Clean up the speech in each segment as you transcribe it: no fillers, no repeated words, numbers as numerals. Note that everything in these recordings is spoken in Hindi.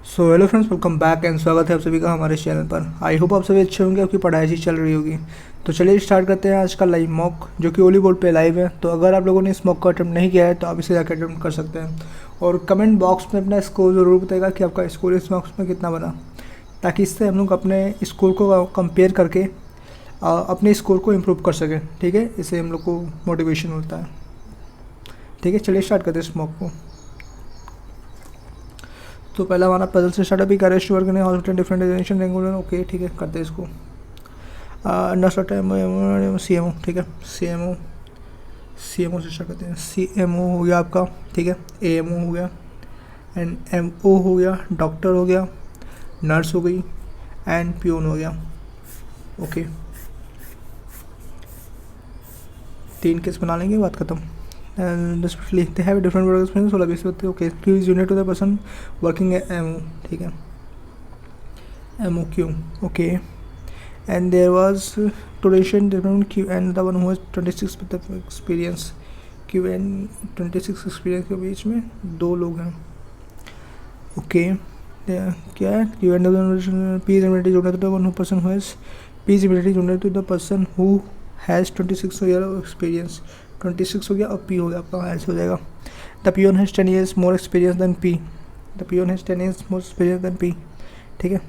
So hello friends, welcome back and स्वागत है आप सभी का हमारे चैनल पर। आई होप आप सभी अच्छे होंगे, आपकी पढ़ाई अच्छी चल रही होगी। तो चलिए स्टार्ट करते हैं आज का लाइव मॉक, जो कि ओली बोर्ड पे लाइव है। तो अगर आप लोगों ने इस मॉक को अटेम्प्ट नहीं किया है तो आप इसे जाकर अटेम्प्ट कर सकते हैं। और कमेंट बॉक्स में अपना स्कोर ज़रूर बताएगा कि आपका स्कोर इस मॉक्स में कितना बना, ताकि इससे हम लोग अपने स्कोर को कंपेयर करके अपने स्कोर को इम्प्रूव कर सकें। ठीक है, इससे हम लोग को मोटिवेशन मिलता है। ठीक है, चलिए स्टार्ट करते हैं इस मॉक को। तो पहला हमारा पजल से स्टार्ट भी करेस्ट वर्क ने hospital different designation regular. Okay, ठीक है, करते हैं इसको। Next time C M O. ठीक है, सी एम ओ से स्टार्ट करते हैं। सी एम ओ हो गया आपका। ठीक है, ए एम ओ हो गया, एंड एम ओ हो गया, डॉक्टर हो गया, नर्स हो गई, एंड पियोन हो गया। ओके, 3 केस बना लेंगे, बात खत्म। And respectively they have a different work experience 16 20 होते हैं। Okay, Q is unit to the person working at MO। ठीक है, MOQ। Okay, and there was duration different Q and the one who has 26 with the experience। Q and 26 experience के बीच में 2 लोग हैं। ओके, क्या है Q and the P is immediately unit to the one person who has P is immediately unit to the person who has 26 year of experience। 26 हो गया और P हो गया आपका, ऐसे हो जाएगा। The peon has 10 years more experience than P। The peon has 10 years more experience than P। ठीक है,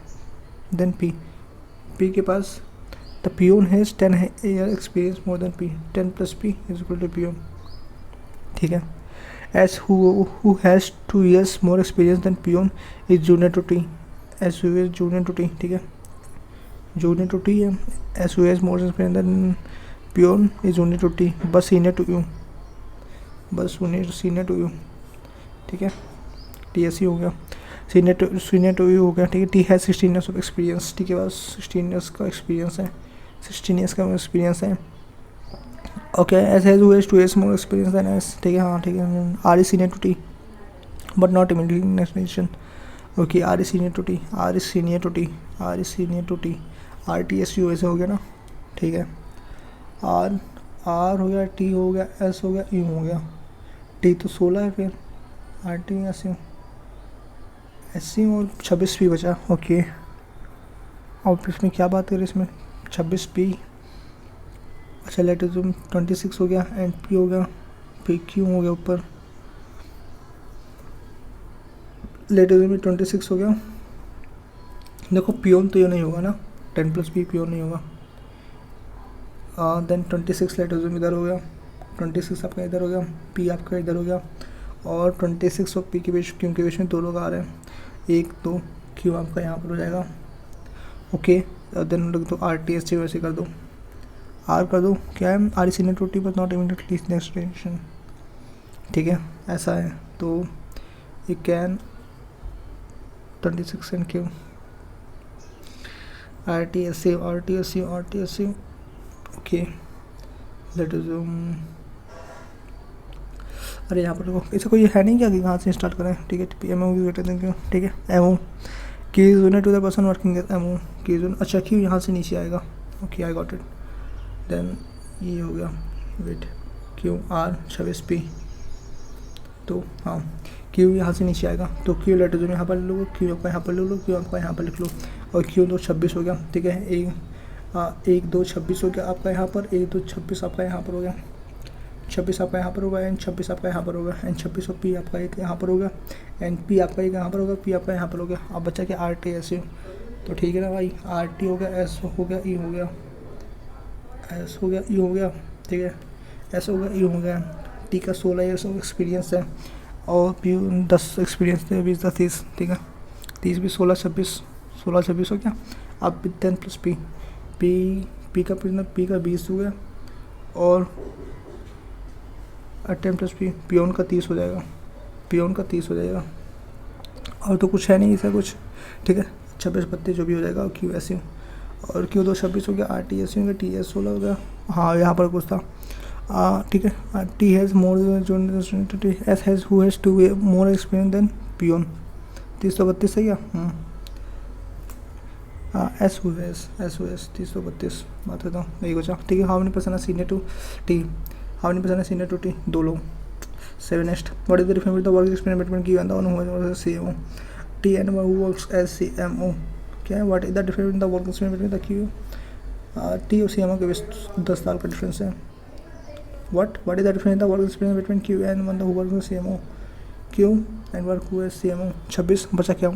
देन P के पास the peon has 10 year experience more than P। 10 plus P is equal to peon. ठीक है, S who has 2 years more experience than peon is junior to T। एस who is junior to T। ठीक है, junior to T है। S who has more experience than peon is junior to T, बस सीनियर टू यू, बस सीनियर टू यू। ठीक है, टी एस हो गया, सीनियर टू यू हो गया। ठीक है, टी है 16 ईयर्स ऑफ एक्सपीरियंस। टी के पास 16 ईयर्स का एक्सपीरियंस है, 16 ईयर्स का एक्सपीरियंस है। Okay, S has 2 years more experience than S. ठीक है, हाँ ठीक है। R is senior to T but not immediately next position. Okay, R is senior to T, R is senior to T, R is senior to T, R T S U ऐसे हो गया ना। ठीक है, आर हो गया, टी हो गया, एस हो गया, यू हो गया। टी तो 16 है, फिर आर टी एस यू और 26 पी बचा। ओके, और इसमें क्या बात करें, इसमें 26 पी। अच्छा, लेटर जो 26 हो गया, एंड पी हो गया, पी क्यू हो गया ऊपर। लेटर में 26 हो गया। देखो पियोन तो ये नहीं होगा ना, 10 plus पी पियोन नहीं होगा। देन 26 लेटर इधर हो गया, 26 आपका इधर हो गया, पी आपका इधर हो गया, और 26 और पी के बीच क्यू के बीच में 2 लोग आ रहे हैं, 1 2 क्यू आपका यहाँ पर हो जाएगा। ओके, देन लोग तो आर टी एस टी वैसे कर दो, आर कर दो। क्या है, R senior to T but not immediately next generation. ठीक है, ऐसा है। तो ये can 26 and Q, R T S C, R T S C, R T S C. Okay, let us अरे यहाँ पर देखो, ऐसा कोई है नहीं क्या कि कहाँ से स्टार्ट करें। ठीक है, M O greater than Q. ठीक है, M O Q is unit to the person working M O Q. अच्छा, क्यू यहाँ से नीचे आएगा। Okay, I got it. Then ये हो गया, वेट, क्यू आर 26 पी। तो हाँ, क्यू यहाँ से नीचे आएगा, तो क्यू लेटर जो यहाँ पर ले लो, क्यू आपका यहाँ पर ले लो, क्यू आपका यहाँ पर लिख लो, और क्यू तो 26 हो गया। ठीक है, 1 2 26 हो गया आपका यहाँ पर, 1 2 26 आपका यहाँ पर हो गया, 26 आपका यहाँ पर होगा, एंड 26 आपका यहाँ पर होगा, एंड 26 और पी आपका एक यहाँ पर होगा, एंड पी आपका एक यहाँ पर होगा, पी आपका यहाँ पर हो गया। अब बच्चा क्या, आर टी एस यू। तो ठीक है ना भाई, आर टी हो गया, एस हो गया, ई हो गया, एस हो गया, ई हो गया। ठीक है, एस हो गया, ई हो गया। टी का 16 ईयर्स ऑफ एक्सपीरियंस है, और पी 10 एक्सपीरियंस है, 20 30। ठीक है, 30 भी 16 26 हो गया। अब 10 plus पी का कितना, पी का 20 हो गया, और 10 plus पियोन का 30 हो जाएगा, पियोन का 30 हो जाएगा। और तो कुछ है नहीं ऐसा कुछ। ठीक है, 26 32 जो भी हो जाएगा, क्यू एस यू, और क्यू 2 26 हो गया, आर टी एस यू हो गया, टी एस 16 हो गया। हाँ, यहाँ पर कुछ था। ठीक है, T has more S has who has 2 more experience than peon. 332 सही है। एस हु एस 332 बात करता हूँ, यही बचा। ठीक है, how many person are senior to T, how many person are senior to T, 2 लोग। 7 next, what is the difference with the work experience between Q and the one who has C M O. T and who works as CMO. क्या है? What is the difference in the working experience between the Q? T और CMO के बीच 10 साल का डिफरेंस है. What is the difference in the working experience between Q and one who works as CMO? Q and work who as CMO. 26 बचा क्या?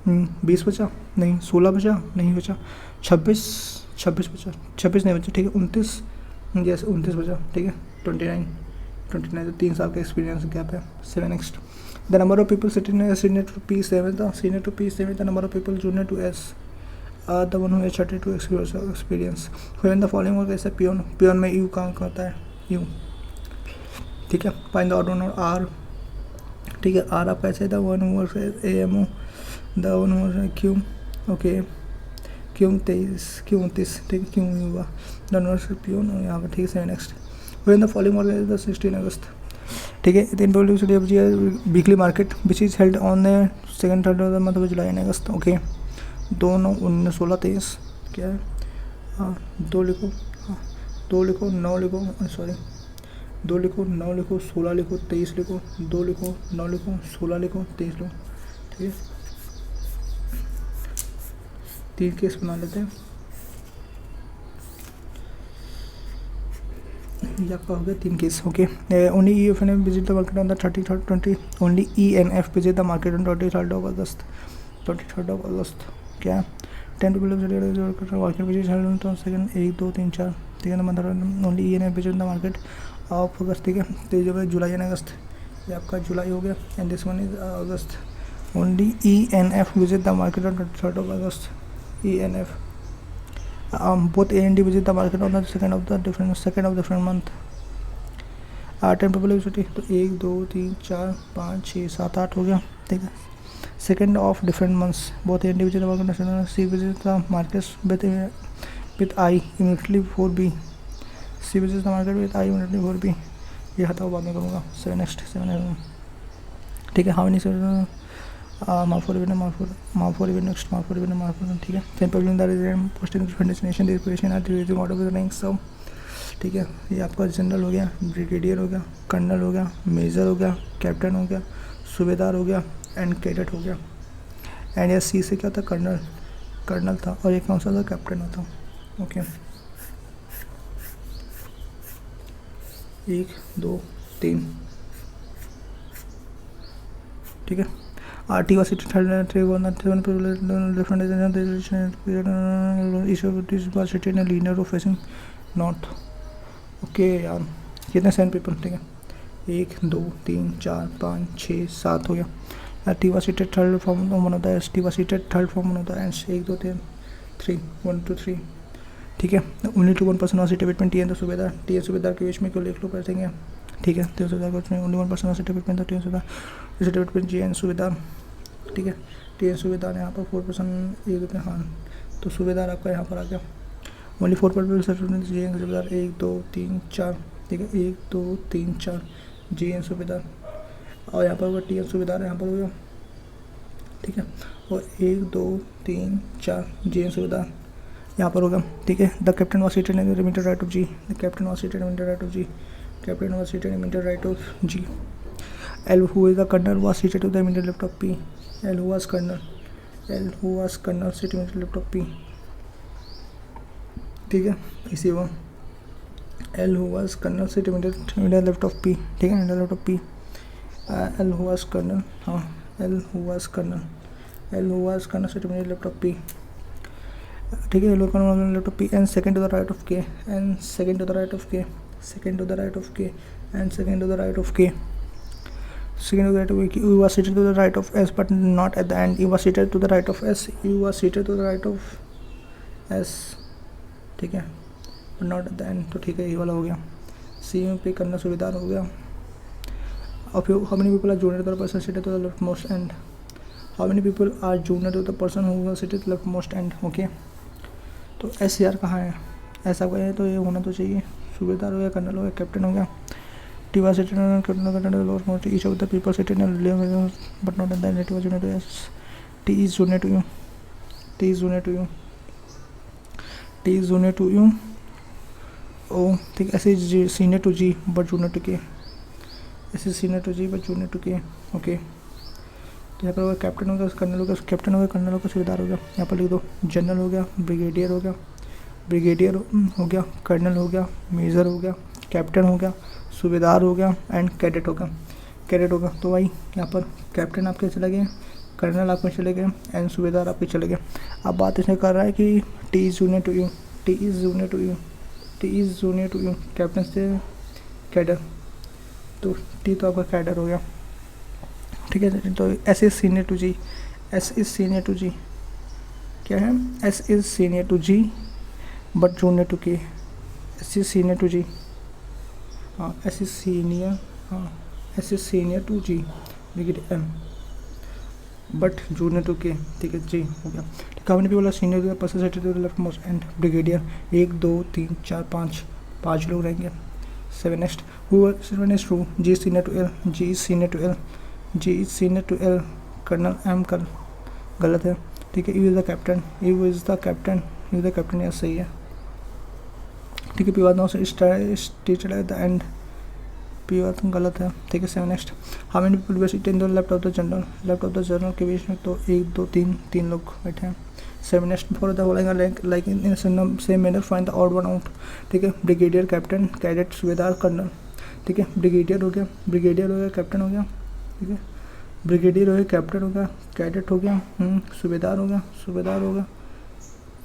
20 बचा नहीं, 16 बचा नहीं, बचा 26 बचा, 26 नहीं बचा, ठीक है. 29 यस 29 बचा, ठीक है. 29 तो 3 साल का एक्सपीरियंस गैप है. 7 next. The number of people sitting as senior to P7 था. Senior to P7 the number of people junior to S the one who has 32 experience. When the following work ऐसे पियोन में यू काम करता है, यू, ठीक है. फाइंड द ऑर्डर और R, ठीक है. R आपका ऐसे the one who works as AMO, the one who works Q, okay. Q 29, ठीक है. क्यों हुआ द नंबर पियोन यहाँ पर, ठीक है. 7 next. When the following work is the 16 August, ठीक है. In publicity of weekly market which is held on the second third of the month of July and August, okay. 2 9 19 16 23 क्या है? हाँ 2 लिखो, हाँ 2 लिखो, 9 लिखो, सॉरी 2 लिखो, 9 लिखो, 16 लिखो, 23 लिखो, 2 लिखो, 9 लिखो, 16 लिखो, 23 लिखो, ठीक है. 3 केस बना लेते हैं. ये आपका हो गया 3 case, okay. Only ENF visit the market on the 33rd only ENF visit the market on 23rd of August. 23rd of अगस्त क्या है? 10 people market visit held on second 1 2 3 4, ठीक है. मतलब only ENF visit the market of अगस्त, ठीक है. तो जो है जुलाई एंड अगस्त, ये आपका जुलाई हो गया. And this one is August. Only ENF visit the market on 23rd of August. ENF both A and D visit the market on the second of different month. 10 people visit, तो 1 2 3 4 5 6 7 8 हो गया, ठीक है. Second of different months both A and D visit the market. C visit the markets with I immediately before B. C visits the market with I immediately before B. ये हटाओ, बाद में करूँगा. 7 नेक्स्ट. 7 ठीक है. How many Mark for even next, ठीक है. 10 people in the resident posting different destination, their position at the order of the rank, सब, ठीक है. ये आपका जनरल हो गया, ब्रिगेडियर हो गया, कर्नल हो गया, मेजर हो गया, कैप्टन हो गया, सूबेदार हो गया एंड कैडेट हो गया. एंड ये C से क्या था? कर्नल था. और ये कौन सा था? कैप्टन था, ओके. 1 2 3, ठीक है. RT was seated different issue was seated in a linear row facing north, okay यार. कितने 7 पीपल, ठीक है. 1 2 3 4 5 6 7 हो गया. T was seated third from one of the S. T was seated third from one of the ends. 1 2 3 3 1 2 3, ठीक है. Only to one person was seated between T and the सूबेदार. T and सूबेदार के बीच में क्यों लिख लो कर देंगे, ठीक है. तो सूबेदार के बीच में only one person was seated between the T and सूबेदार, seated between G and सूबेदार, ठीक है. T and सूबेदार यहाँ पर 4 पर्सन एक होते हैं, हाँ. तो सूबेदार आपका यहाँ पर आ गया. ओनली 4 पीपल जी एन सूबेदार. 1 2 3 4, ठीक है. 1 2 3 4 जी एन सूबेदार. और यहाँ पर होगा T एन सूबेदार यहाँ पर होगा, ठीक है. और 1 2 3 4 जी एन सूबेदार यहाँ पर होगा, ठीक है. The captain was seated in the immediate right of G. The captain was seated in immediate right of G. Captain was seated in immediate right of G. L who is the colonel was seated to the immediate left of P. L who was colonel seated immediate left of P, ठीक है. इसी वो L who was colonel seated immediate left of P, ठीक है. immediate left of P. L who was colonel, हाँ. L who was colonel seated immediate left of P, ठीक है. L who was colonel left of P and second to the right of K and second to the right of K, second to the right of K and second to the right of K. Second to the right of K. U was seated to the right of S but not at the end. U was seated to the right of S. U was seated to the right of S, ठीक है. but not at the end, तो ठीक है. ये वाला हो गया. C में पे करना सूबेदार हो गया. How many people are junior to the person seated to the leftmost end? How many people are junior to the person who was seated to the leftmost end, okay. तो S यार कहाँ है? ऐसा कोई है तो ये होना तो चाहिए. सूबेदार हो गया, कर्नल हो गया, कैप्टन हो गया. T was seated on the lowermost. Each of the people seated in a level but not at the end. It was junior to S. T is junior to you. T is junior to you. T is junior to you. O, ठीक. S is senior to G but junior to K. S is senior to G but junior to K, okay. तो यहाँ पर होगा कैप्टन हो गया, कर्नल हो गया, कैप्टन हो गया, कर्नल हो गया, सूबेदार हो गया। यहाँ पर लिख दो जनरल हो गया, ब्रिगेडियर हो गया, ब्रिगेडियर हो गया, कर्नल हो गया, मेजर हो गया, कैप्टन हो गया, सूबेदार हो गया एंड कैडेट हो गया। कैडेट होगा तो भाई यहाँ पर कैप्टन आपके चले गए, कर्नल आपके चले गए एंड सूबेदार आपके चले गए। अब बात इसमें कर रहा है कि T is junior to you, T is junior to you, T is junior to you, captain से कैडर, तो टी तो आपका कैडर हो गया, ठीक है। तो S is senior to G, S is senior to G, क्या है, S is senior to G but junior to K, S is senior to G, हाँ एस इज़ सीनियर, हाँ S is senior to G, brigadier M but junior to के, ठीक है जी हो गया। कम्युनिटी वाला सीनियर गया, person secretary left most and brigadier 1 2 3 4 5 लोग रहेंगे। 7 next who is true, G senior to L, G senior to L, G senior to L, colonel M कर गलत है, ठीक है। U is the captain, U is the captain, U the captain, यह सही है, ठीक है। पी नाउ से stated at the end, P गलत है, ठीक है। 7 next how many people were seated in the left of the general, left of the general के बीच में तो 1 2 3 लोग बैठे हैं। 7 next for the following like in same manner find the odd one out, ठीक है। ब्रिगेडियर, कैप्टन, कैडेट, सूबेदार, कर्नल, ठीक है। ब्रिगेडियर हो गया, ब्रिगेडियर हो गया, कैप्टन हो गया, ठीक है। ब्रिगेडियर हो गया, कैप्टन हो गया, कैडेट हो गया, सूबेदार हो गया, सूबेदार हो गया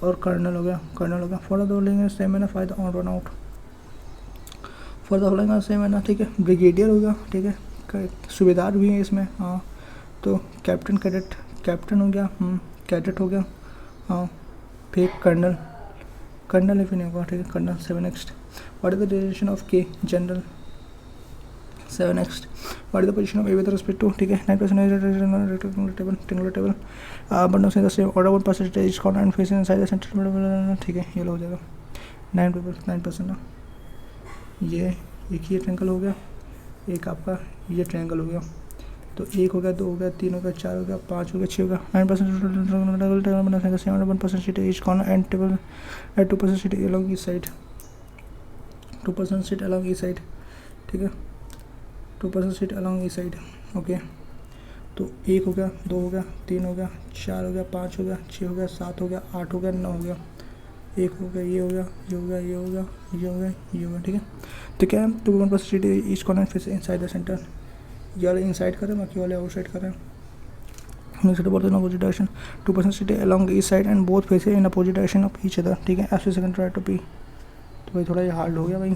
और कर्नल हो गया, कर्नल हो गया। For the following same manner find the odd one out, for the following same है ना, ठीक है। ब्रिगेडियर हो गया, ठीक है, सूबेदार भी है इसमें, हाँ तो कैप्टन, कैडेट, कैप्टन हो गया, कैडेट हो गया, हाँ फिर कर्नल, कर्नल ही नहीं होगा, ठीक है colonel. 7 next what is the derivation of K, general. 7 next what is the position of A with respect to, ठीक है। 9% table table but no say the same order 1% is corner and facing inside the centre, ठीक है ये हो जाएगा 9% ना। ये एक ही ट्रायंगल हो गया, एक आपका ये ट्रायंगल हो गया, तो 1 हो गया, 2 हो गया, 3 हो गया, 4 हो गया, 5 हो गया, 6 हो गया। 9% 1% seat each corner and table at 2% seat along each side, 2% seat along each side, ठीक है 2% seat along each side, okay. तो 1 हो गया, 2 हो गया, 3 हो गया, 4 हो गया, 5 हो गया, 6 हो गया, 7 हो गया, 8 हो गया, 9 हो गया, 1 हो गया, ये हो गया, ये हो गया, ये हो गया, ये हो गया, ये हो गया, ठीक है। तो क्या है 2% सीट ईच कॉर्नर फिर इनसाइड द सेंटर, ये वाले इनसाइड करें, बाकी वाले आउटसाइड करें। Opposite direction 2% seat along each side and both faces in opposite direction of each other, ठीक है। F second try to P, तो भाई थोड़ा ये हार्ड हो गया भाई।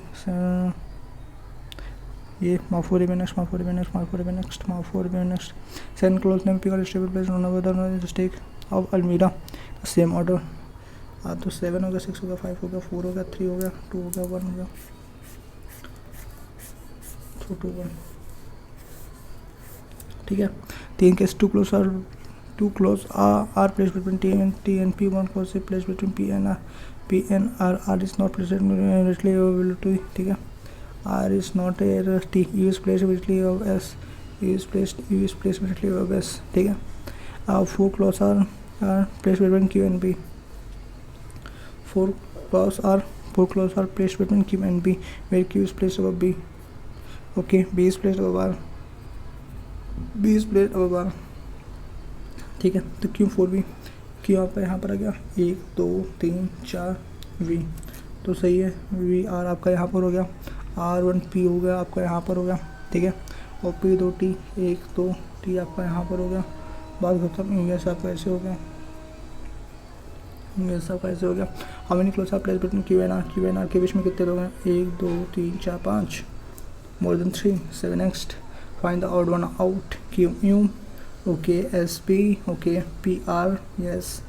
ये माफोरी में नेक्स्ट, माफोरी में नेक्स्ट, माफोरी में नेक्स्ट, माफोरी में next. Second clause name pickle stable place on other stack of अलमीरा, सेम ऑर्डर। तो 7 हो गया, 6 हो गया, 5 हो गया, 4 हो गया, 3 हो गया, 2 हो गया, 1 हो गया, 2 1, ठीक है। 3 case to clause are place between T and P, 1 clause place between P and R is not place directly available, ठीक है। R is not a T, U is place बिटली of S, U is place बिटली ऑफ एस, ठीक है। 4 clause are place between Q and B, 4 clause are placed between Q and B, where Q is placed above B. Okay, B is placed above R. B is placed above R. ठीक है, तो Q 4B, Q आपका यहाँ पर आ गया 1 2 3 4 V, तो सही है। V R आपका यहाँ पर हो गया, R1 P हो गया आपका यहाँ पर हो गया, ठीक है। और P 2 T 1 2 T आपका यहाँ पर हो गया, बात खत्म। US आपका ऐसे हो गया, ये सब कैसे हो गया। How many clause are place between Q and R के बीच में कितने लोग हैं, 1 2 3 4 5, more than 3। 7 next find the odd one out, Q U, okay, S P, okay, P R, yes,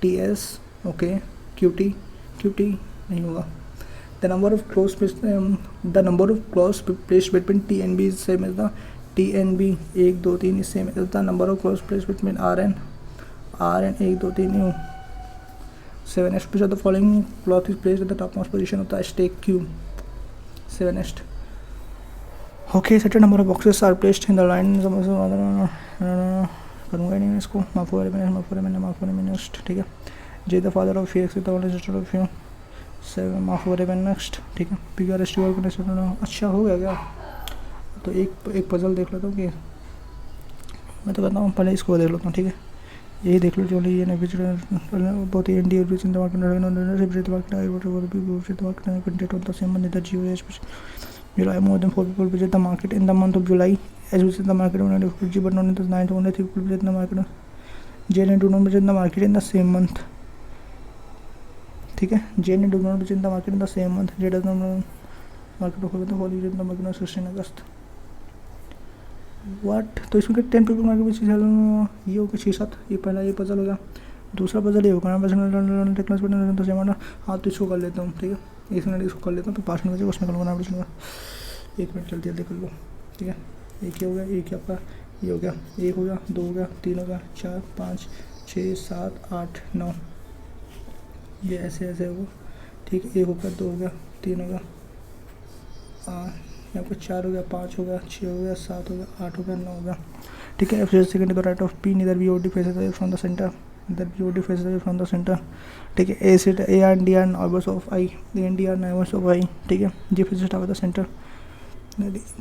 T S, okay, Q T नहीं होगा। The number of close place between T and B is same as the T and B, 1 2 3 is same as the number of close place between R and 1 2 3 U. 7 next which of the following cloth is placed at the topmost position of the stake Q. 7 next. Okay, certain number of boxes are placed in the line. करूँगा नहीं मैं इसको, माफोरे में नेक्स्ट, ठीक है। J the father of X the older sister of you, 7 माफोरे में नेक्स्ट, ठीक है। P R S T organisation, अच्छा हो गया क्या। तो एक पजल देख लेता हूँ कि मैं तो कहता हूँ पहले इसको देख लेता हूँ, ठीक है। यही देख लो, चलो ये बहुत ही India in the market July, more than 4 people visit the market in the month of July. As visit the market only 4G, but not in the 9th, only 3 people visit the market. Jane do not visit the market in the same month. ठीक है, Jane do not visit the market in the same month. Jane does not market होगा तो Holi visit the market on 16 August. What? तो इसमें क्या 10 people मार्केट में ये होगा 6-7, ये पहला ये पजल हो गया। दूसरा पजल ये होगा ना टेक्नोलॉजी तो सेम। हाँ तो इसको कर लेता हूँ, ठीक है, इस मिनट इसको कर लेता हूँ, तो 5 मिनट उसमें कर लूँगा ना, 1 मिनट जल्दी जल्दी कर लो, ठीक है। एक ही हो गया, एक ही आपका ये हो गया, 1 हो गया, 2 हो गया, 3 हो गया, 4 5 6 7 8 9, ये ऐसे ऐसे होगा, ठीक है। 1 हो गया, 2 हो गया, 3 हो गया, यहाँ पर 4 हो गया, 5 हो गया, 6 हो गया, 7 हो गया, 8 हो गया, 9 हो गया, ठीक है। Second to the right of P, neither BOD faces away from the centre, neither BOD faces away from the centre, ठीक है। A set A and D are neighbours of I, A and D are neighbours of I, ठीक है। G faces toward the centre,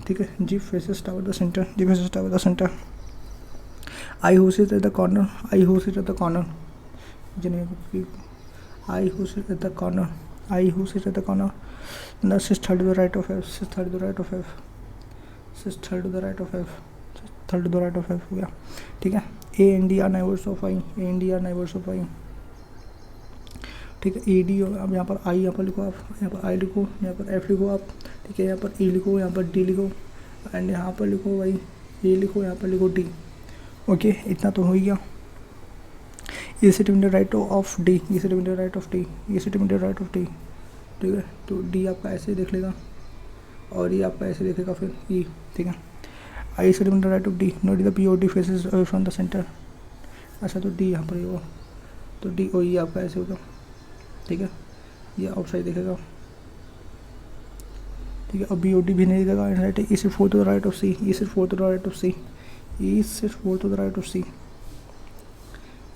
ठीक है। G faces toward the centre, G faces toward the centre. I who sit at the corner, I who sit at the corner, I who sit at the corner, I who sit at the corner, the cis third to the right of F, sis third to the right of F, sis third to the right of F, third to the right of F हो गया, ठीक है। ए and D are neighbours of I, A and D are neighbours of I, ठीक है। ए डी, अब यहाँ पर आई, यहाँ पर लिखो आप, यहाँ पर आई लिखो, यहाँ पर एफ लिखो आप, ठीक है। यहाँ पर ई लिखो, यहाँ पर डी लिखो, एंड यहाँ पर लिखो भाई ए लिखो, यहाँ पर लिखो डी, ओके। इतना तो हो ही गया। ये sit in the right of D, ये sit in the right of D, ये sit in the right of D, ठीक है। तो डी आपका ऐसे देख लेगा और ये आपका ऐसे देखेगा फिर ई, ठीक है। I sit in the right of D, no D the BOD faces away from the centre, अच्छा तो डी यहाँ पर ही होगा, तो डी ओ ई आपका ऐसे होगा, ठीक है। ये आउटसाइड देखेगा, ठीक है। और BOD भी नहीं देखेगा, right. E sit 4 to the right of C, E sit 4 to the right of C, E sit 4 to the right of C,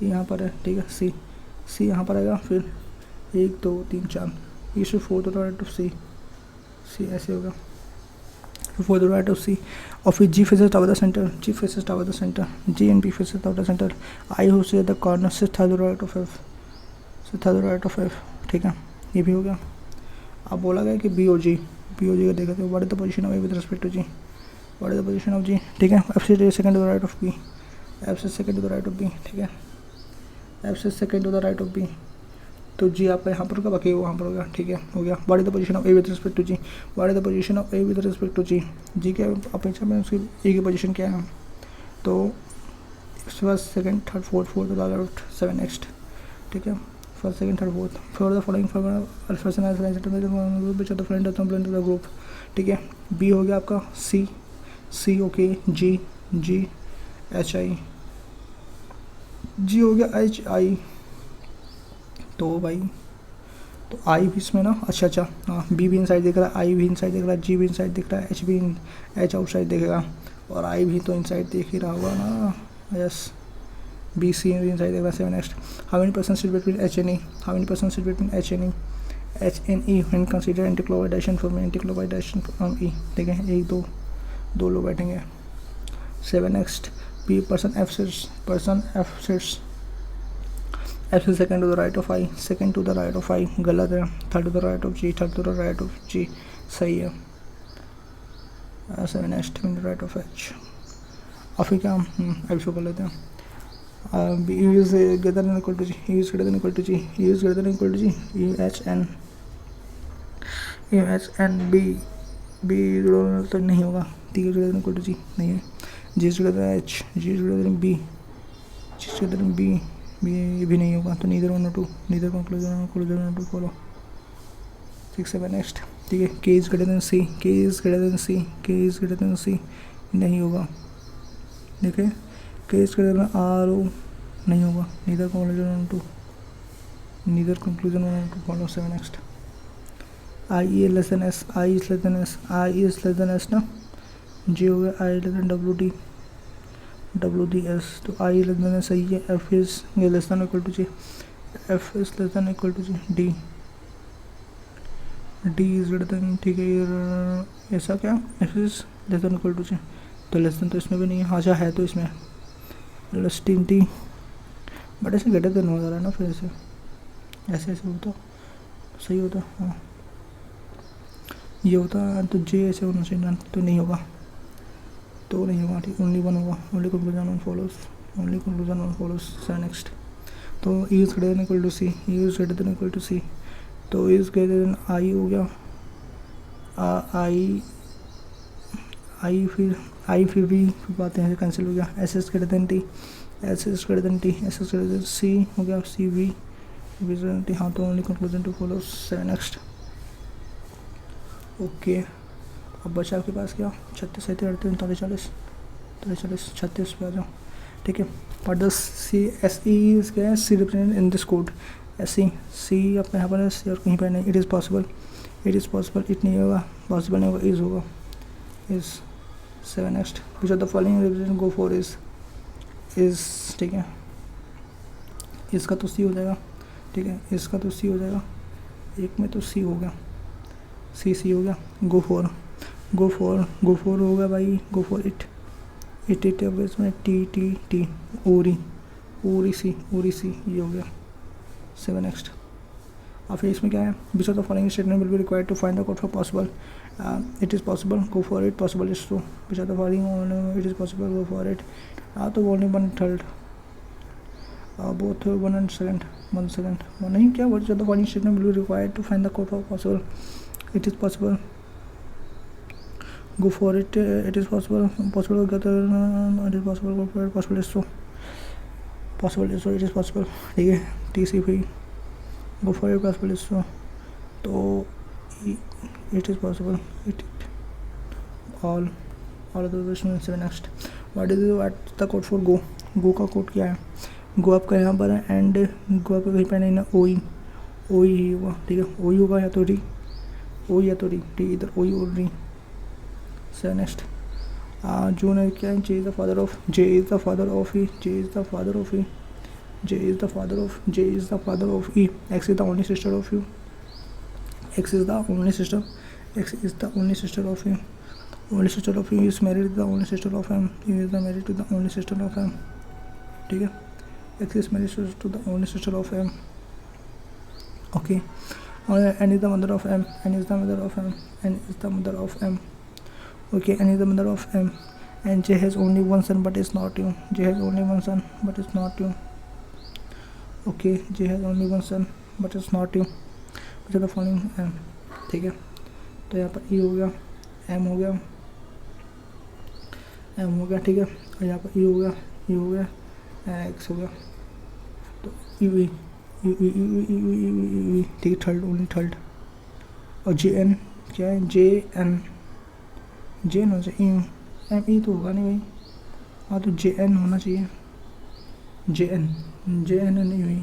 यहाँ पर है, ठीक है। सी, सी यहाँ पर आएगा, फिर 1 2 3 4, E sit 4 to the right of C, C ऐसे होगा, फिर 4 to the right of C, और फिर G faces toward the centre, G faces toward the centre, G and B faces toward the centre. I who sit at the corner, sit third to the right of F, sit third to the right of F, ठीक है। ये भी हो गया। अब बोला गया कि BOG, BOG का देखा तो what is the position of A with respect to G, what is the position of G, ठीक है। एफ से second to the right of B, F से second to the right of B, ठीक है। एफ से second to the right of B, तो जी आपका यहाँ पर होगा, बाकी वो यहाँ पर होगा, ठीक है। हो गया। What is the position of A with respect to G, what is the position of A with respect to G, G के अपेक्षा में उसकी ए की पोजीशन क्या है, तो first second third fourth, fourth to the left 7 next, ठीक है। First second third fourth, for the following group, ठीक है। बी हो गया आपका सी, सी okay, ji, ji H I, जी हो गया एच आई, तो भाई तो आई भी इसमें ना, अच्छा हाँ, बी भी इनसाइड देख रहा है, आई भी इनसाइड देख रहा है, जी भी इनसाइड देख रहा है, एच भी एच आउटसाइड देखेगा, और आई भी तो इनसाइड देख ही रहा होगा ना, यस। बी सी इनसाइड देख रहा है 7 next. How many person sit between H N E, how many person sit between H N E, H N E when consider anticlockwise direction from anticlockwise direction from E, ठीक है। 1 2 2 लोग बैठेंगे। 7 next. B person F sits, person F sits, F से second to the right of I, second to the right of I गलत है, third to the right of G, third to the right of जी सही है। 7 नेक्स्ट राइट ऑफ एच, और फिर क्या एफ शो कर लेते हैं। B is greater than equal to G, is greater than equal to G, is greater than equal to G, U H N B, B तो नहीं होगा, T is greater than equal to G नहीं है, G is greater than H, G is greater than B, G is greater than B, B भी नहीं होगा, तो नीदर 1 और 2, नीदर कंक्लूजन 2 फॉलो। 6 7 नेक्स्ट, ठीक है। के इज ग्रेटर देन सी, के इज ग्रेटर देन सी, के इज ग्रेटर देन सी नहीं होगा, देखिए। K is greater than R O नहीं होगा, नीदर कंक्लूजन 2, नीदर कंक्लूजन 1 और 2 follow. 7 next. I a less than S, I is less than S, I is less than S ना, जी हो गया I less than W D, W D S, तो आई लेस देन एस सही है। F is less than equal to G, F is less than equal to G, D, D is greater than, ठीक है। ऐसा क्या, F is less than equal to जी, तो लेस देन तो इसमें भी नहीं है, हाँ है तो इसमें प्लस 3t, बट ऐसे ग्रेटर देन हो जा रहा है ना, फिर ऐसे ऐसे ऐसे होता सही होता। हाँ ये होता तो जे ऐसे होना चाहिए ना, तो नहीं होगा, तो नहीं होगा ठीक, ओनली वन होगा, only conclusion one follows, only conclusion one follows. Sir next, तो E is greater than equal to C, E is greater than equal to C, तो इज ग्रेटर देन आई हो गया, आई फिर भी बातें हैं कैंसिल हो गया, S S greater than T, S S greater than T, S S greater than C हो गया, सी वी ग्रेटर टी। हाँ तो only conclusion two follow. Seven next. Okay अब बचा आपके पास क्या, 36 37 38 39 40 36 पे आ जाओ। ठीक है, और द सी एस ई क्या है, C represent in this code, S C अपने यहाँ पर है, सी और कहीं पर नहीं। इट इज़ पॉसिबल, इट नहीं होगा, पॉसिबल नहीं होगा, इज़ होगा, is. 7 next, which of the following represent go for is, ठीक है, इसका तो सी हो जाएगा, ठीक है, इसका तो सी हो जाएगा, एक में तो सी हो गया, सी हो गया। गो फॉर हो गया भाई, गो फॉर इट अब इसमें टी ओरी सी ये हो गया। 7 नेक्स्ट। और फिर इसमें क्या है, which of the following statement will be required to find the code for possible, it is possible, go for it, possible is true, which of the following it is possible, go for it. तो ओनली 1/3 both 1 and 1 second नहीं क्या, what is the following statement will be required to find the code for possible, it is possible, go for it, it is possible हो गया तो it is possible, go for it, possible is true, it is possible। ठीक है, TCP go for it, possible is true, तो it is possible, it all of the questions। Next, what is the code for go का कोड क्या है, गो आपका यहाँ पर है, एंड गो आपका कहीं पर नहीं ना, ओ ही होगा, ठीक है, ओ ही होगा या तो री, ठीक, इधर ओ ही और री। 7 नेक्स्ट, जो ने क्या है, J is the father of E, J is the father of E, X is the only sister of U, X is the only sister of U, only sister of U is married the only sister of M, U is the married to the only sister of M, ठीक है, X is married to the only sister of M. Okay, N is the mother of M. N is the mother of M. Okay, N is the mother of M. And J has only one son, but it's not you. J has only one son, but it's not you. Okay, J has only one son, but it's not you. Which are the following M? ठीक है, तो यहाँ पर E हो गया, M हो गया, ठीक है, और यहाँ पर E हो गया, एक्स हो गया, तो यू ठीक है, थर्ड, ओनली थर्ड। और जे एन क्या है, जे एन होना चाहिए, एम ई तो होगा नहीं भाई, हाँ तो जे एन होना चाहिए, जे एन नहीं हुई,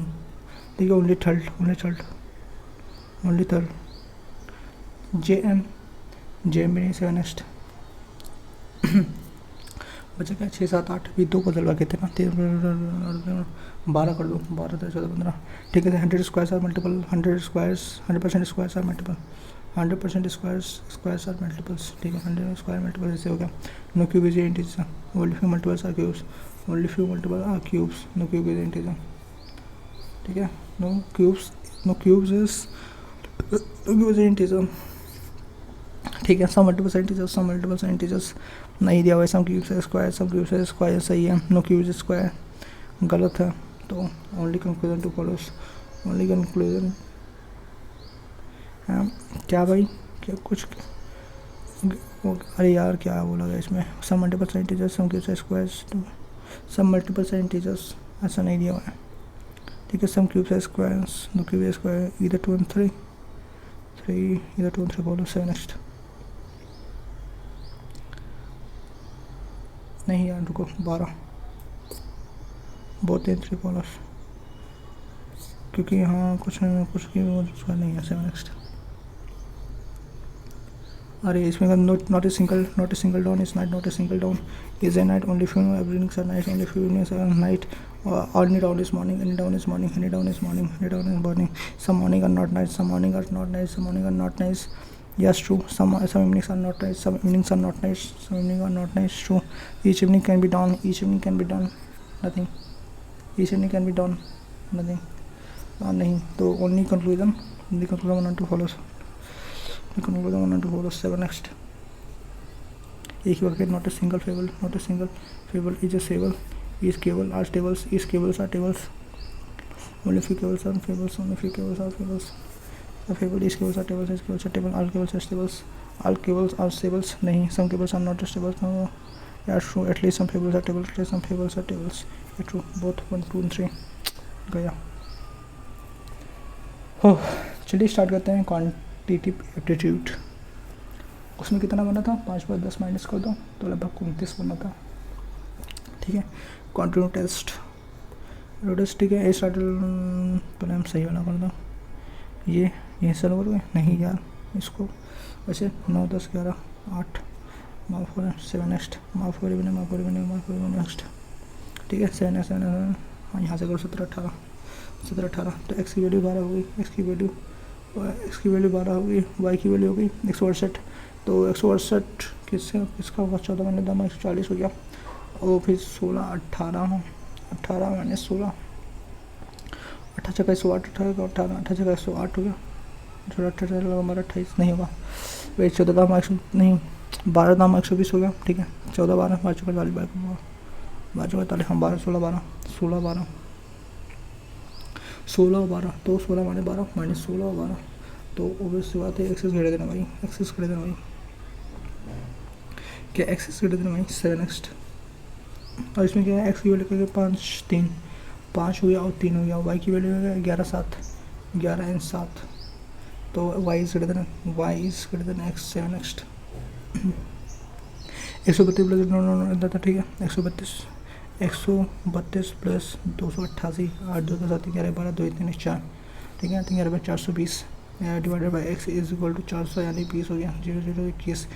ठीक है, ओनली थर्ड, जे एम भी नहीं। 7 नेक्स्ट, बचा क्या, 6 7 8 भी 2 बदलवा के थे ना, 12 कर दो, 12 13 14 15, ठीक है। 100 squares are multiple, 100% squares are multiple, 100% squares are multiples, ठीक है, 100 स्क्वायर मल्टीपल ऐसे हो गया। No cube is integer, only few multiples are cubes, no cube is integer, ठीक है, नो क्यूब्स इज इंटीजर, ठीक है। सम मल्टीपल इंटीजर्स नहीं दिया हुआ है, सम क्यूब्स स्क्वायर सही है, नो क्यूब्स स्क्वायर गलत है, तो ओनली कंक्लूजन टू फॉलोस, क्या भाई, क्या कुछ, अरे यार क्या बोला गया इसमें, sum multiple integers, sum cubes squares, sum multiple integers ऐसा नहीं दिया हुआ है, ठीक है। Sum cubes squares, no cubes square, इधर 2 and 3 इधर 2 and 3 फॉलो। 7 नेक्स्ट, नहीं यार रुको, 12 बहुत 3 फॉलोस, क्योंकि यहाँ कुछ की नहीं है। 7 नेक्स्ट, अरे इसमें not a single dawn is night, not a single dawn is a night, only few everythings are night, only few evenings are night, any dawn is morning, any dawn is morning, some morning are not night, some morning are not night, yes true, some evenings are not nice, some evenings are not nice, true, each evening can be done, nothing, Ishani can be done, nothing, नहीं, तो only conclusion, the conclusion 1 and 2 follows, the conclusion 1 and 2 follows. 7 next, एक ही word, not a single fable, not a single fable is a fable, is cable are tables, is cables are tables, only few cables are fables, only few cables are fables, a fable is cables are tables, is cables are table, all cables are stables, all cables are stables, नहीं, some cables are not stables, no, yeah true, at least some fables are tables, at least some fables are tables, yeah true, both 1 2 and 3 गया हो। चलिए स्टार्ट करते हैं क्वांटिटेटिव एप्टीट्यूड। उसमें कितना बना था, 5 पर 10 माइनस कर दो तो लगभग 29 बना था, ठीक है। क्वांटिटेटिव टेस्ट रोटेस्ट, ठीक है। ए स्टार्ट पहले हम सही वाला कर दो, ये चलो करोगे नहीं यार, इसको वैसे 9 10 11 8 माफ करें 7 नेक्स्ट, माफ करें भी नहीं, माफ करें भी नहीं, माफ करें भी नहीं, नेक्स्ट, ठीक है। 7 हाँ, यहाँ से करो 17 18 तो एक्स की वैल्यू 12 होगी, एक्स की वैल्यू 12 होगी, वाई की वैल्यू होगी 168, तो 168 किसका होगा, 14 मैंने दाम 140 हो गया, और फिर 16 18 माइनस 16, 18 जगह 108 18 18 जगह 108 हो गया, 18 हमारा 28 नहीं होगा, वही 14 दाम 100 नहीं, 12 दाम 120 हो गया, ठीक है। 14 12 5 चौका 40 12 चौका हम 12 16 12 16 12 16 12, तो 16 माइनस 12 माइनस 16 और 12, तो ओबियस सी बात है एक्सेस ग्रेटर देना भाई, एक्सेस ग्रेटर देना भाई, क्या एक्सेस ग्रेटर देना भाई। 7 नेक्स्ट, और इसमें क्या है, एक्स की वैल्यू क्या है 5 3 5 हो गया और 3 हो गया, वाई की वैल्यू हो गया 11 7 11 एंड 7, तो Y is greater than X. 7 next, 132 plus, ठीक है, 132 प्लस 288 8 2 7 11 12 2 3 4, ठीक है, 3 11 420 divided by X is equal to 400 यानी 20 हो गया, 0 0 21,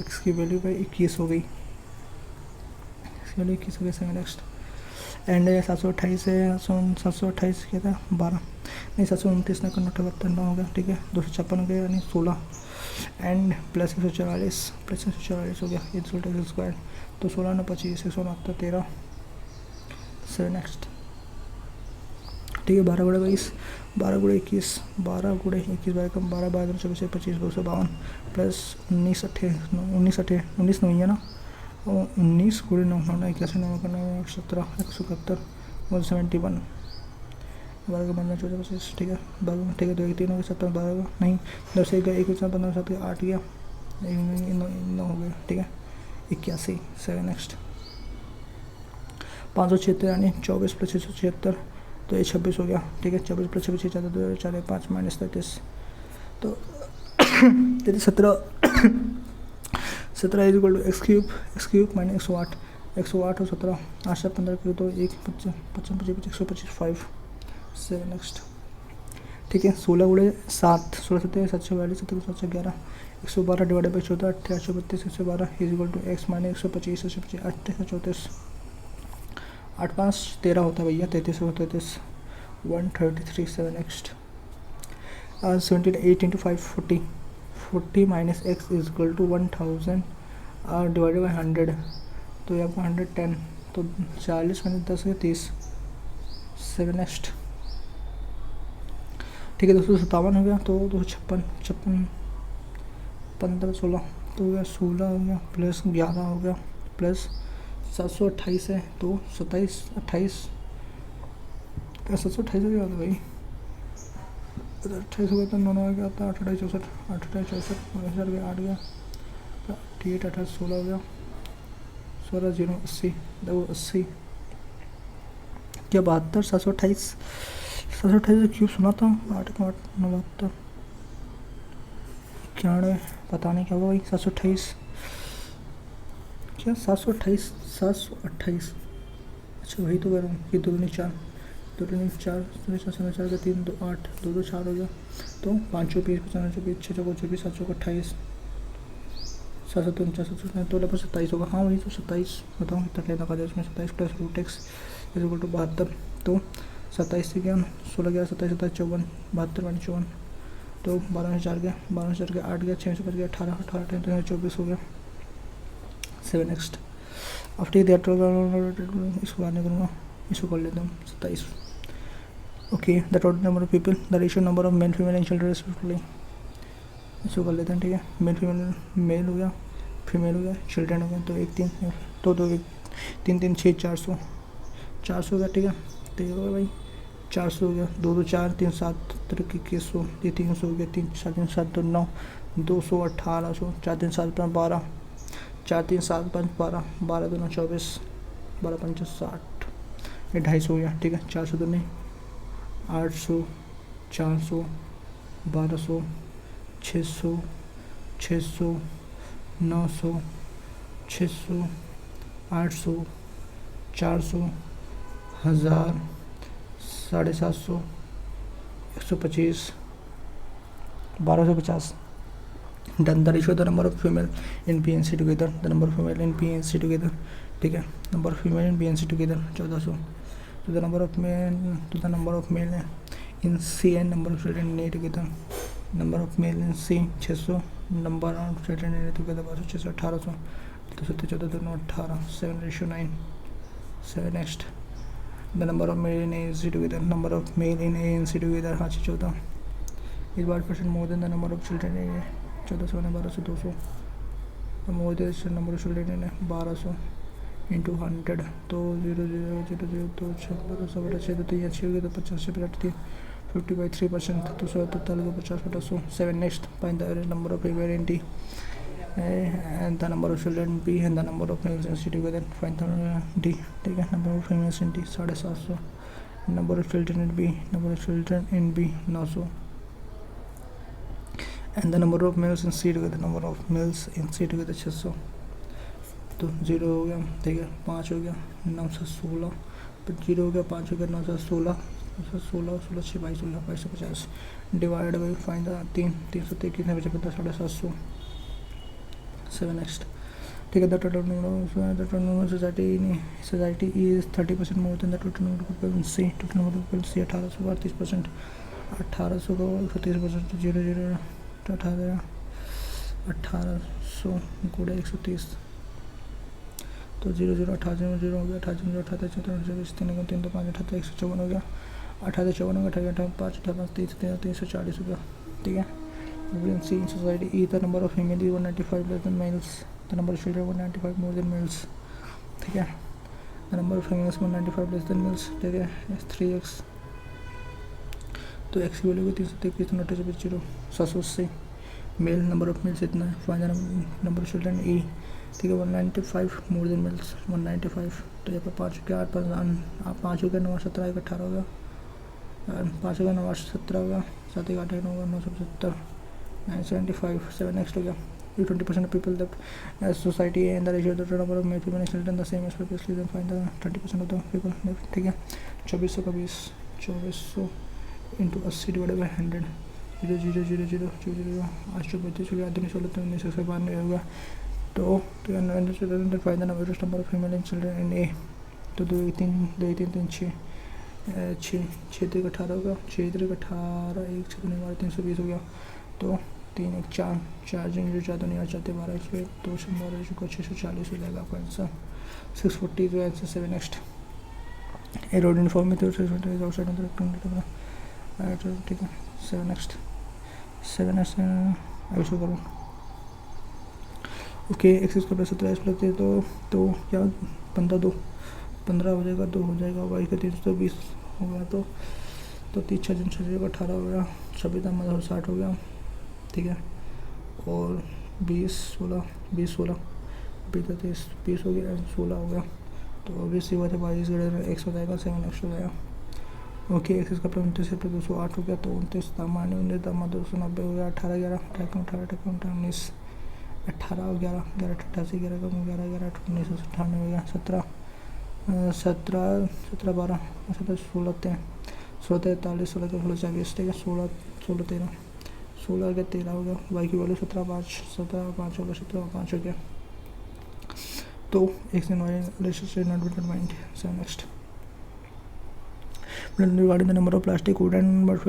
एक्स की वैल्यू बाई 21 हो गई, एक्स की वैल्यू 21 हो गई। 7 नेक्स्ट, एंड 728 है, 728 क्या था 12 नहीं 729 ना 78 9 हो गया, ठीक है, 256 हो गया यानी 16, एंड प्लस 144 हो गया, ये स्क्वायर, तो 16 9 25 169 13। 7 नेक्स्ट, ठीक है, 12 गुणे 22 12 गुणे 21 12 गुणे 21 बाय कम 12 12 24 25 252 प्लस 19 नहीं है ना, 19 गुणे 9 9 81 9 17 171 171 12 का 14 25, ठीक है, 12 ठीक है, 2 1 3 हो गया 17 12 नहीं 10 1 1 15 7 8 गया 9 हो गया, ठीक है, 81। 7 नेक्स्ट, 576 यानी 24 प्लस 676, तो ये 26 हो गया, ठीक है, 24 प्लस 26 4 5 माइनस 33, तो 17 is equal to X cube minus 108 और 17 8 से 15 क्यूब, तो 1 55 25 125 5। 7 नेक्स्ट, ठीक है, 16 गुणे 7 16 7 742 17 711 112 divided by 14 88 32 112 is equal to X minus 125 125 8 34 8 5 13 होता है भैया, 33 133। 7 next, 17 8 into 5 40 minus X is equal to 1000 divided by 100, तो ये आपको 110, तो 40 माइनस 10 है 30। 7 नेक्स्ट, ठीक है, 257 हो गया, तो 256 15 16 तो हो गया 16 हो गया प्लस 11 हो गया प्लस 728 है, तो 27 28 क्या 728 हो गया था भाई, 28 हो गया तो 9 हो गया था 28 64 8 गया 8 गया 88 28 16 हो गया 16 0 80 80 क्या 72 728 क्यों सुना था 8 का 8 92 91 पता नहीं क्या हुआ भाई 728 क्या 728 अच्छा वही तो कह रहा हूँ कि 2 2 4 2 2 4 4 का 3 2 8 2 2 4 हो गया, तो 5 25 95 25 6 24 7 28 7 7 49 तो लगभग 27 होगा, हाँ वही तो 27 बताऊँ कितना क्या लगा इसमें 27 plus root X is equal to 72, तो 27 से गया 16 गया 27 27 54 72 54, तो 12 4 गया 8 गया 6 से 5 गया 18 18 24 हो गया। 7 नेक्स्ट, आफ्टर दैट इसको बाद में करूँगा इसको कर लेता हूँ 27। Okay, the total number of people, the ratio number of male female and children respectively, इसको कर लेते हैं। ठीक है, मेल फीमेल, मेल हो गया, फीमेल हो गया, चिल्ड्रन हो गया। तो 1 3 तो 2 1 3 3 6 400 हो गया। ठीक है, तो ये हो गया भाई 400 हो गया। 2 2 4 3 7 2100, ये 300 हो गया। 3 7 3 7 2 9 200 1800, 4 3 7 5 12, 4 3 7 5 12, 12 2 9 24, 12 5 60, ये 250 हो गया। ठीक है, 400 2 नहीं 800, 400, 1200, 600, 600, 900, 600, 800, 400, 1000, 750, 125, 1250। Done. The ratio of the number of female in PNC together, the number of female in PNC together, ठीक है, number of female in PNC together 1400, to the number of male in C and number of children in A together, number of male in C 600, number of children in A together 600 1800, तो 14 2 9 18, 7:9, 7 next. The number of male in A and C together, number of male in A and C together 14 is 1% more than the number of children in A, 1400 1200 200, the more than the number of children in A 1200 into 100, तो 0 0 0 0 2 6 1200 6 तो ये 6 हो गया, तो 50 से प्लस 3 50/3%, तो 143 50/100, 7 next. Find the average number of female in D and the number of children in B and the number of males in C together. Find the D, ठीक है, number of females in D 750, number of children in B, number of children in B 900, and the number of males in C together, number of males in C together 600, तो 0 हो गया। ठीक है, 5 हो गया 916, तो 0 हो गया 5 हो गया 916, 916 16 6 22 हो गया 2250, डिवाइड बाई फाइंड द 3 कितने बचे, 750, 7 नेक्स्ट। ठीक है, the total number society is 30% more than the total number of people in C, total number of people C 1800 का 30%, 1800 का 130%, तो 0 0 1800 गुड़ा 130, तो 0 0 18 0 हो गया, 18 0 18 24 3 3 तो 5 18 154 हो गया, 18 54 हो गया, 18 5 5 340 हो गया। ठीक है, we can see in society E the number of female is 195 less than males, the number of children 195 more than males। ठीक है, the number of females 195 less than males, ठीक है, 3x, तो x की वैल्यू 323 तो 0 780, मेल नंबर ऑफ मेल्स इतना है। Find the number of children E, ठीक है, 195 मोर देन मेल्स 195, तो यहाँ पर 5 हो गया 8 5 हो गया 9 17 1 18 हो गया, 5 हो गया 9 17 हो गया, 7 1 8 9 होगा 970 975, 7 next हो गया। 20% of people that society and the ratio of the number of male female children the same as previously, then find the 30% of the people left। ठीक है, 2400 का 20, 2400 इंटू 80 डिवाइडेड बाई 100, 0 0 0 0 0 0 8 32 हो गया, 16 1992 होगा, तो find the number of female and children in a, तो 2 3 3 6 6 3 18 होगा, 6 3 18 1 6 2 320 हो गया, तो 3 1 4 4 जो 4 2 4 12 1 2 12 640 हो जाएगा आपका आंसर, 640 जो आंसर 7 नेक्स्ट। ए रोड यूनिफॉर्म में तो 640 is outside of the rectangle, ठीक है, 7 नेक्स्ट 7 नेक्स्ट ऐसे करो। ओके, एक्स का प्लस 17 प्लस है, तो क्या 15 हो जाएगा, 2 हो जाएगा, वाई का 320 होगा, तो 3 6 6 18 हो गया, 26 मतलब 60 हो गया। ठीक है, और 20 16 20 16 20 हो गया, 16 हो गया, तो ऑब्वियसली बात है 22 एक्स हो जाएगा, 7 एक्स हो जाएगा। ओके, एक्स का प्लस 29 प्लस 208 हो गया, तो 29 दामानी 290 हो गया, 18 11 18 19 18 11 11 88 11 11 11 1998 हो गया, 17 12 17 16 16 43 16 40, ठीक है, 16 13 16 गया 13 हो गया, वाई की वैल्यू 17 5 हो गया, 17 5 हो गया, तो X and Y relationship not determined. So next, regarding the number of plastic wood and but A,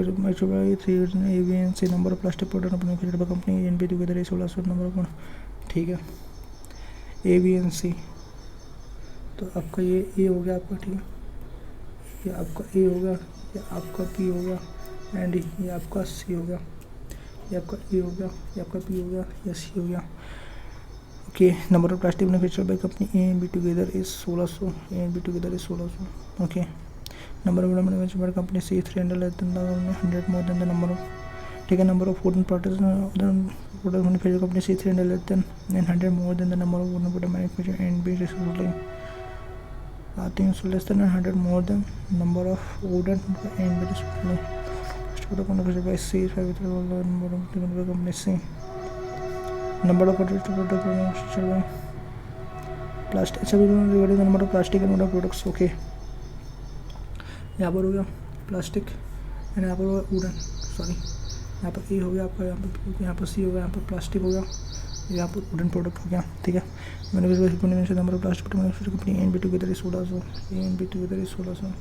B and C number of plastic product manufactured by company A and B together is 16 number of, ठीक है, A, B and C, तो आपका ये हो गया आपका, ठीक है, ये आपका ए होगा, ये आपका बी होगा एंड ये आपका सी होगा, ये आपका ए हो गया, ये आपका बी हो गया, ये सी हो गया। Okay, number of plastic manufactured by company A and B together is 1600, A and B together is 1600। Okay, number of manufactured by company C 300 less than 100 more than the number of, ठीक है, number of wooden products manufactured company C 300 less than 100 more than the number of wooden product manufactured and B respectively. I think so less than 100 more than number of wooden and B respectively. Product manufactured by C is 5 number of company C. Number of products manufactured by plastic. अच्छा भी regarding the number of plastic and other products. Okay. यहाँ पर हो गया प्लास्टिक एंड यहाँ पर हो गया वुडन, सॉरी यहाँ पर ए हो गया आपका, यहाँ पर सी हो गया, यहाँ पर प्लास्टिक हो गया, यहाँ पर वुडन प्रोडक्ट हो गया। ठीक है, मैंने number of plastic manufactured company and B together is 1600, and B together is 1600,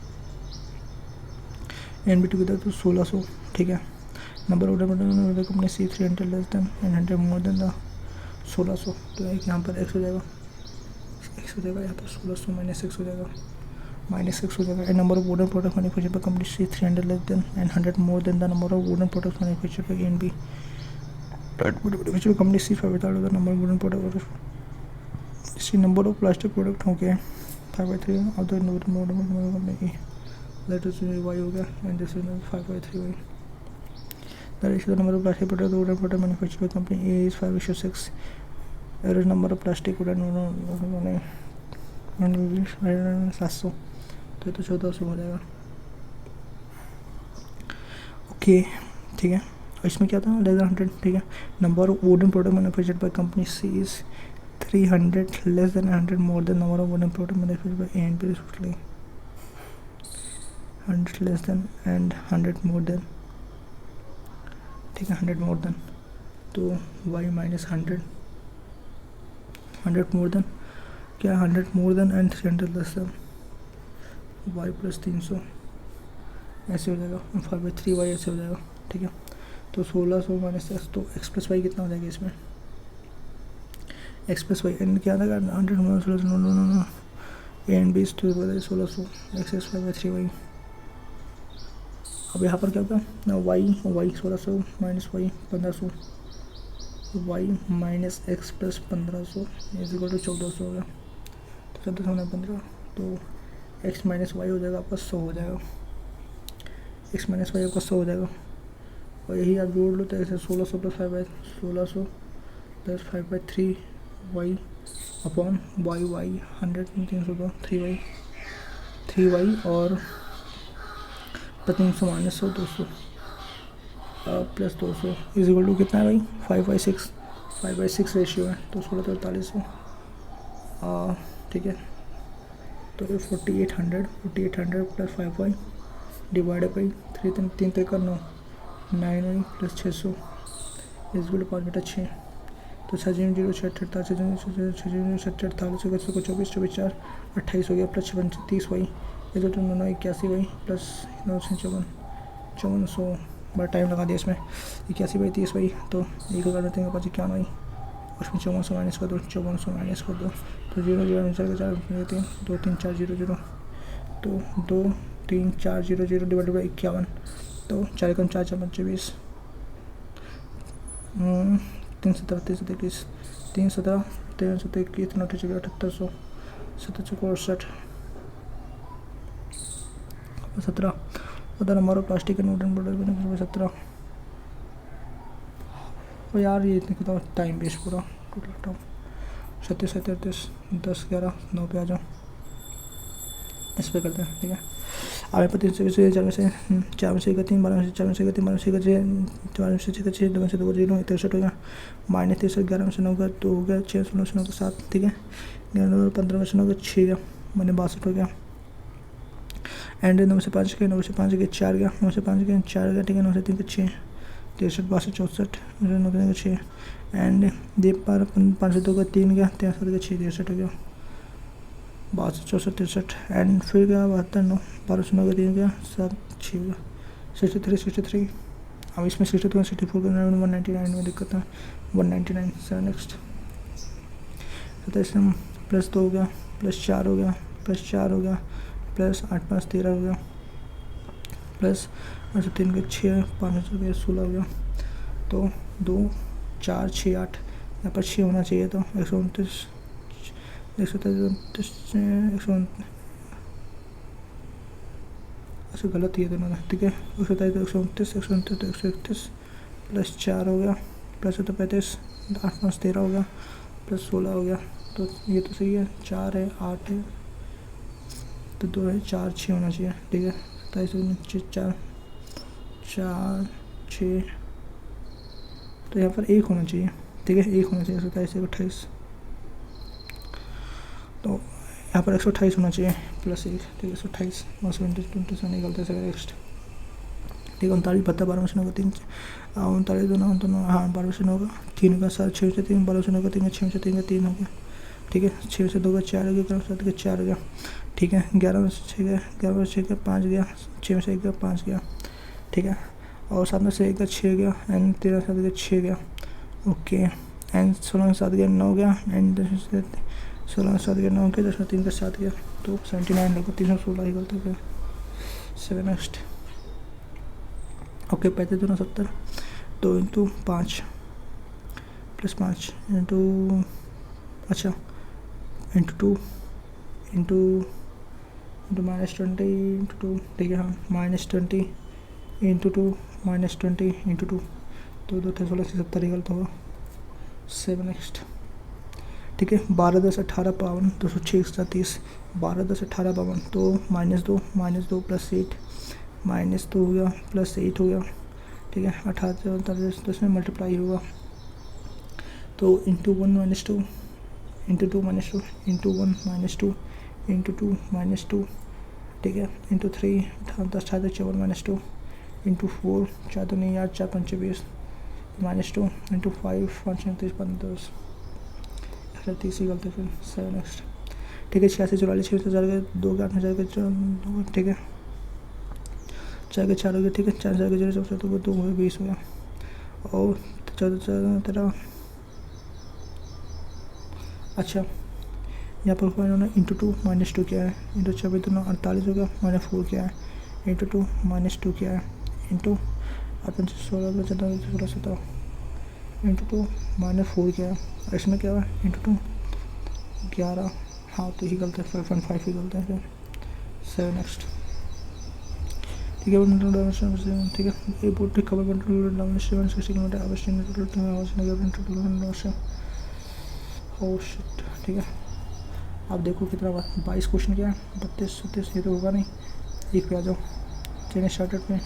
and B together तो 1600। ठीक है, number of company C 300 less than and 100 more than the 1600। तो एक यहाँ पर एक्स हो जाएगा, एक्स हो जाएगा, यहाँ पर 1600 माइनस एक्स हो जाएगा, माइनस एक्स हो जाएगा। And number of wooden product manufactured by company C 300 less than and 100 more than the number of wooden product manufactured by A and B company C 5,000 the number of wooden product, C number of plastic product हो गया 5/3 और the number company A, that is Y हो गया and this is 5/3 Y. That is the number of plastic product wooden product manufactured by company A is 5/6। That is number of plastic wooden 700, तो ये तो 1400 हो जाएगा। ओके, ठीक है, इसमें क्या था लेस देन 100। ठीक है, number of wooden product manufactured by company C is 300 less than 100 more than number of wooden product manufactured by A and B respectively. 100 less than and 100 more than, ठीक है, 100 more than, तो y minus 100, 100 more than क्या, 100 more than and 300 less than, y plus 300 ऐसे हो जाएगा, 5/3 y ऐसे हो जाएगा। ठीक है, तो 1600 माइनस एक्स, तो x प्लस वाई कितना हो जाएगा इसमें, एक्स प्लस वाई एंड क्या था 100 no A and B 1600 X is 5/3 Y. अब यहाँ पर क्या होगा ना, Y 1600 minus Y 1500, Y minus X plus 1500 is equal to 1400 हो गया, तो 1400 15, तो एक्स माइनस वाई हो जाएगा आपका 100 हो जाएगा, एक्स माइनस वाई आपका 100 हो जाएगा। और यही आप जोड़ लो तो ऐसे 1600 plus 1600 plus 5/3 Y upon Y, Y 100 300 3 Y और 300 minus 100 200 plus 200 is equal to कितना है भाई 5/6 रेशियो है, तो 16 तो 48 है। ठीक है, तो ये 4800 plus 5 Y divided by 3 3 9 Y plus 600 is equal to 5 बटा 6, तो 6 0 6 48 24 4 28 हो गया plus 30 Y is equal to 9 81 Y plus 9 5400 बड़ा टाइम लगा दिया इसमें, 81 बाई 30 वाई, तो एक कर देते हैं 51 वाई, उसमें 5400 माइनस कर दो, 5400 माइनस कर दो, तो 0 0 4 देते हैं 2 3 4 0 0, तो 2 3 4 0 0 डिवाइडेड बाई 51, तो 4 कम 4 4 25 3 17 3 21 3 17 3 17 21 9 24 7800 77 17 other number of plastic and wooden product 17। और यार ये इतने कितना टाइम वेस्ट पूरा टोटल 37 37 10 11 9 पे आ जाओ, इस पर करते हैं। ठीक है, आगे पर 3 से 4 में से 4 में से 3 12 में से 4 में से 3 12 में से 4 में से 6 2 में से 2 0 63 हो गया, माइनस 63 11 में से 9 का 2 हो गया, 6 16 से 9 का 7। ठीक है, 15 में से 9 का 6 गया, मैंने 62 हो गया, एंड 9 से 5 के 9 से 5 के 4 गया, 9 से 5 के 4 गया। ठीक है, 9 से 3 के 6 63 62 64 9 के 6 एंड ये 5 से 2 का 3 गया, 63 के 6 63 हो गया, 62 64 63 एंड फिर गया 72 9 12 से 9 का 3 गया 7 6 गया 63 अब इसमें 62 64 का 199 में दिक्कत है 199 सर नेक्स्ट 27 प्लस 2 हो गया प्लस 4 हो गया प्लस 4 हो गया प्लस 8 5 13 हो गया, प्लस 8 3 के 6 5 हो गया 16 हो गया। तो 2 4 6 8 यहाँ पर 6 होना चाहिए। तो 129 अच्छा गलत ये दोनों, ठीक है। 129 129 प्लस 4 हो गया, प्लस 35 8 5 13 हो गया, प्लस 16 हो गया। तो ये तो सही है, 4 है 8 है तो 2 है 4 6 होना चाहिए, ठीक है। 27 4 4 6 तो यहाँ पर 1 होना चाहिए, ठीक है, 1 होना चाहिए। 27 28 तो यहाँ पर 128 होना चाहिए प्लस 1, ठीक है। 128 127 निकलता है नेक्स्ट, ठीक है। 39 72 12 में होगा 3 39 दोनों हाँ 12 में होगा 3 का 7 6 से 3 12 में होगा 3 6 से 3 का 3 हो गया, ठीक है। 6 से 2 का 4 हो गया, 11 7 का 4 हो गया, ठीक है। 11 में 6 गया, 11 में 6 का 5 गया, 6 में से 1 का 5 गया, ठीक है। और 7 में से 1 का 6 गया, एंड 13 7 का 6 गया, ओके। एंड 16 में 7 गया 9 गया, एंड 16 में 7 गया 9 गया, 10 में 3 का 7 गया। तो 79 लोग 316 ही गलत है। 7 next, okay. 35 2 70 2 into 5 plus 5 into अच्छा इंटू 2 इंटू -20 इंटू 2, ठीक है। हाँ -20 इंटू 2 -20 इंटू 2 तो 2 16 से 70 ही गलत होगा। 7 नेक्स्ट, ठीक है। 12 10 18 52 206 130 12 10 18 52 तो -2 प्लस 8 -2 हो गया प्लस 8 हो गया, ठीक है। 18 तो इसमें मल्टीप्लाई होगा तो इंटू 1 -2 इंटू 2 -2 इंटू 1 -2 इंटू 2 -2, ठीक है। इंटू 3 10 18 54 -2 इंटू 4 4 तो नहीं यार 4 5 20 -2 इंटू 5 5 30 15 30 ही गलत है फिर। 7 नेक्स्ट, ठीक है। 86 44 6 हज़ार के 2 के 8 हज़ार के 2, ठीक है। 4 के 4 हो गया, ठीक है। 4 हज़ार के 0 तो 2 हो 20 हो गया, और 14 13 अच्छा यहाँ पर हुआ इन्होंने इंटू 2 -2 क्या है, इंटू 24 दोनों 48 हो गया, -4 क्या है, इंटू 2 -2 क्या है, इंटू 8 16 16 16 17 इंटू 2 -4 क्या है, इसमें क्या है इंटू 2 11, हाँ तो ही गलत है 5.5 ही गलत है फिर। 7 नेक्स्ट, ठीक है। ठीक है। ये बोर्ड खबर बंटल डाउन 60 किलोमीटर अवेस्टिंग टोटल हो शिट, ठीक है। आप देखो कितना 22 क्वेश्चन क्या है, 32 37 ये तो होगा नहीं, एक पे आ जाओ ट्रेन स्टार्टेड में,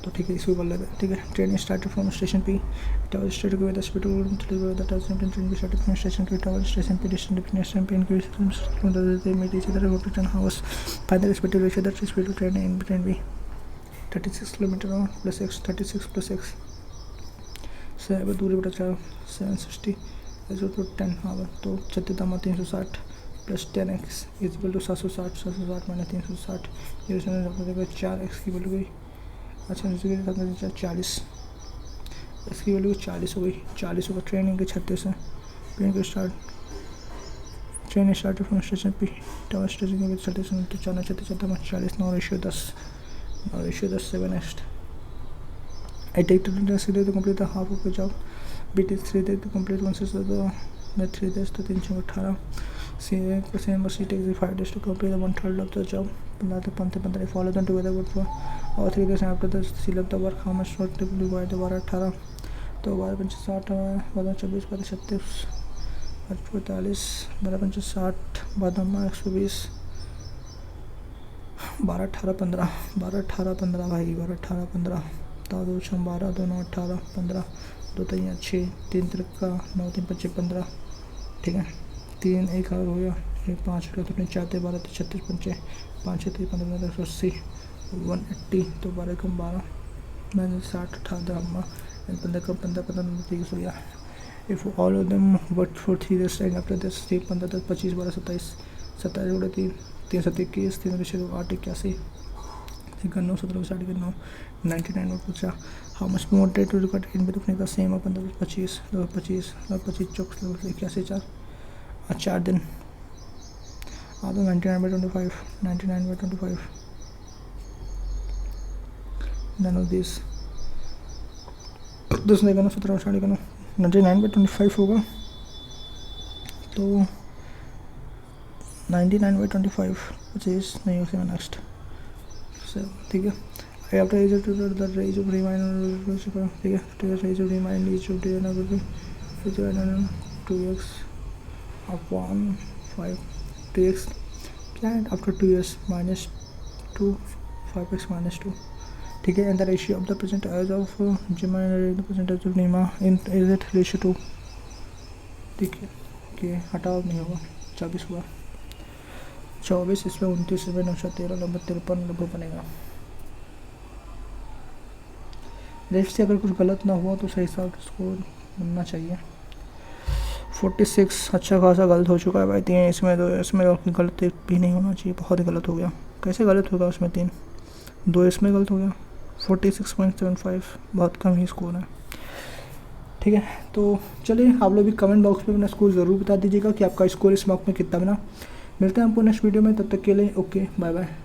तो ठीक है इसको कर लेते हैं, ठीक है। Train started from station P tower state K station K tower station पे डेस्टिनेशन पे increase turn house final expected ratio that speed of train in between B 36 kilometre plus X 36 plus X से अब दूरी बटा 4 760 तो 10 हावर तो 36 दामा 360 plus 10x equal to 760 760 minus 360 ये 4x की वैल्यू गई, अच्छा 40 इसकी वैल्यू 40 हो गई, 40 होगा। ट्रेन के 36 है, ट्रेन के train start from station P tower station के 36 minute 40 9 ratio 10 7 next. I take 2 days to complete the half of the job. BT 3 days to complete 1 6 of the 3 days to 3 18 same C takes 5 days to complete the 1/3 of the job. 15 to 15 follow them together but for or 3 days after the seal of the work how much work to be by the 18 तो 12 5 60 12 24 12 36 45 12 5 60 12 120 12 18 15 12 18 15 भाई 12 18 15 तो 2 6 12 2 9 18 15 2 3 6 3 3 9 3 5 15, ठीक है। 3 1 हो गया, 1 5 हो गया तो 4 12 36 5 5 6 15 180 180 तो 12 कम 12 मैंने 60 18 15 कम 15 15 30 हो गया। If all of them work for 3 days and after this 3 15 25 12 27 27 जोड़े 3 3 7 21 3 8 81 9 17 60 9 99 और पूछा how much more date to record in between the same 15 25 25 25 चौक 81 4 दिन हाँ तो 99/25, 99/25 none of this नहीं करना, 17 स्टार्ट करना, 99/25 होगा तो 99/25 पच्चीस नहीं उसी में नेक्स्ट ठीक है। After raise of the raise of remind ठीक है, raise of remind is of 2x upon 5 2x क्या है आफ्टर 2 years -2 5x -2 ठीक है। And the ratio of the percentage of जिमा एंड द परसेंटेज ऑफ नीमा इन इज इट रेशियो 2 ठीक है कि हटाओ नहीं होगा 24 हुआ 24 इसमें 29 इसमें 913 नंबर 53 नंबर बनेगा। लेफ्ट से अगर कुछ गलत ना हुआ तो सही हिसाब स्कोर बनना चाहिए। 46 अच्छा खासा गलत हो चुका है भाई, 3 इसमें 2 इसमें गलत भी नहीं होना चाहिए, बहुत ही गलत हो गया। कैसे गलत होगा उसमें 3 2 इसमें गलत हो गया। 46.75 बहुत कम ही स्कोर है ठीक है। तो चलिए आप लोग भी कमेंट बॉक्स में अपना स्कोर ज़रूर बता दीजिएगा कि आपका स्कोर इस मॉक में कितना बना। मिलते हैं आपको नेक्स्ट वीडियो में, तब तक के लिए ओके बाय बाय।